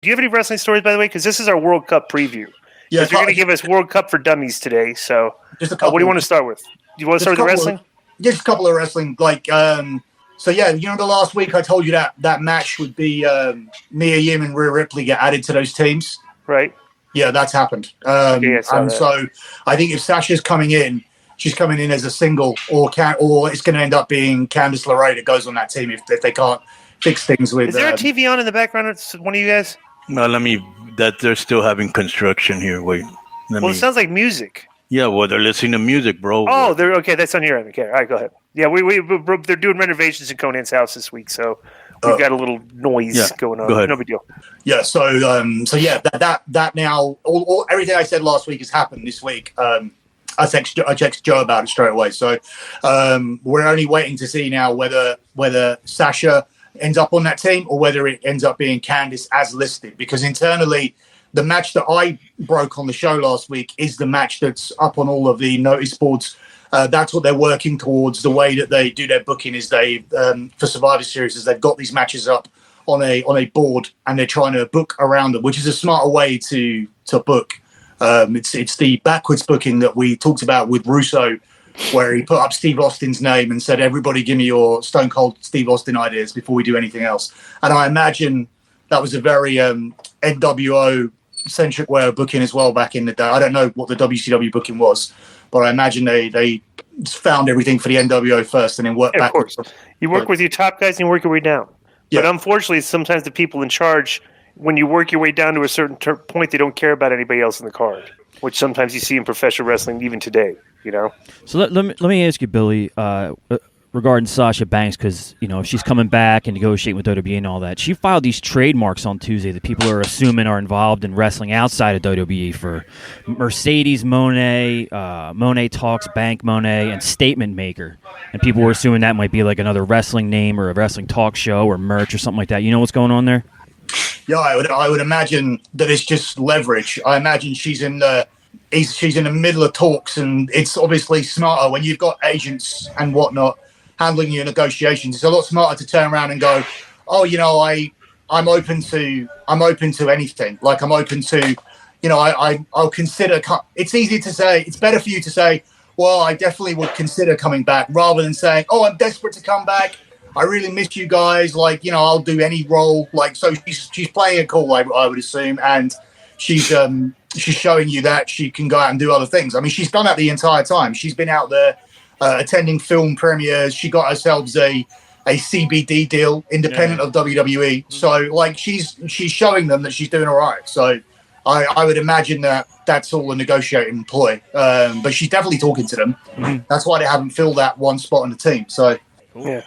Do you have any wrestling stories, by the way? Because this is our World Cup preview. Yeah, you're going to give us World Cup for Dummies today. So, just a couple, what do you want to start with? Do you want to start with the wrestling? Just a couple of wrestling. So yeah, the last week I told you that match would be Mia Yim and Rhea Ripley get added to those teams. Right. Yeah, that's happened. So I think if Sasha's coming in, she's coming in as a single, or it's going to end up being Candice LeRae that goes on that team if they can't fix things with. Is there a TV on in the background? It's one of you guys. No, they're still having construction here. Wait. It sounds like music. Yeah, well, they're listening to music, bro. Oh, they're okay. That's on your end. Okay, all right, go ahead. Yeah, they're doing renovations in Conan's house this week, so we've got a little noise going on. Go ahead. No big deal. Yeah. So yeah, that now everything I said last week has happened this week. I texted Joe about it straight away. So we're only waiting to see now whether Sasha ends up on that team or whether it ends up being Candice as listed, because internally the match that I broke on the show last week is the match that's up on all of the notice boards. That's what they're working towards. The way that they do their booking is for Survivor Series is they've got these matches up on a board and they're trying to book around them, which is a smarter way to book. It's the backwards booking that we talked about with Russo, where he put up Steve Austin's name and said, everybody give me your Stone Cold Steve Austin ideas before we do anything else. And I imagine that was a very NWO-centric way of booking as well back in the day. I don't know what the WCW booking was, but I imagine they found everything for the NWO first and then worked backwards. Of course. You work with your top guys and you work your way down. Yeah. But unfortunately, sometimes the people in charge, when you work your way down to a certain point, they don't care about anybody else in the card, which sometimes you see in professional wrestling even today, So let me ask you, Billy, regarding Sasha Banks, because, if she's coming back and negotiating with WWE and all that, she filed these trademarks on Tuesday that people are assuming are involved in wrestling outside of WWE for Mercedes Monet, Monet Talks Bank Monet, and Statement Maker. And people were assuming that might be like another wrestling name or a wrestling talk show or merch or something like that. You know what's going on there? Yeah, I would imagine that it's just leverage. I imagine she's in the middle of talks, and it's obviously smarter when you've got agents and whatnot handling your negotiations. It's a lot smarter to turn around and go, oh, I'm open to anything. Like, I'm open to, I'll consider. It's easy to say. It's better for you to say, well, I definitely would consider coming back, rather than saying, oh, I'm desperate to come back. I really miss you guys. Like, I'll do any role. Like, so she's playing it cool, I would assume, and she's showing you that she can go out and do other things. I mean, she's done that the entire time. She's been out there attending film premieres. She got herself a CBD deal independent of WWE. So, like, she's showing them that she's doing all right. So I would imagine that's all a negotiating ploy. But she's definitely talking to them. Mm-hmm. That's why they haven't filled that one spot on the team. So. Yeah.